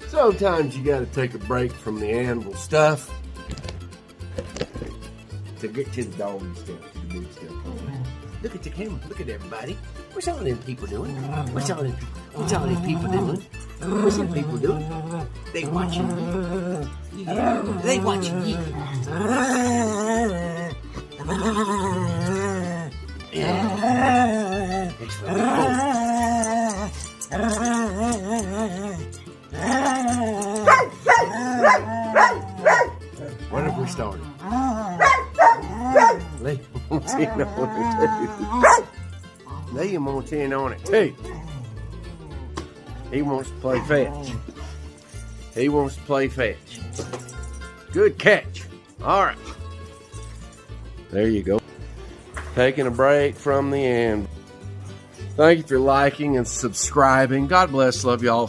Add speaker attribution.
Speaker 1: Sometimes you got to take a break from the anvil stuff to get to the doggy stuff, to the big stuff. Look at the camera. Look at everybody. What's all them people doing? What's all them people doing? What's them people doing? They watching you. Yeah, they watching you. Yeah. Next one. What have we started? Lay Montana on it too. Lay Montana on it too. He wants to play fetch. He wants to play fetch. Good catch. All right. There you go. Taking a break from the end. Thank you for liking and subscribing. God bless. Love y'all.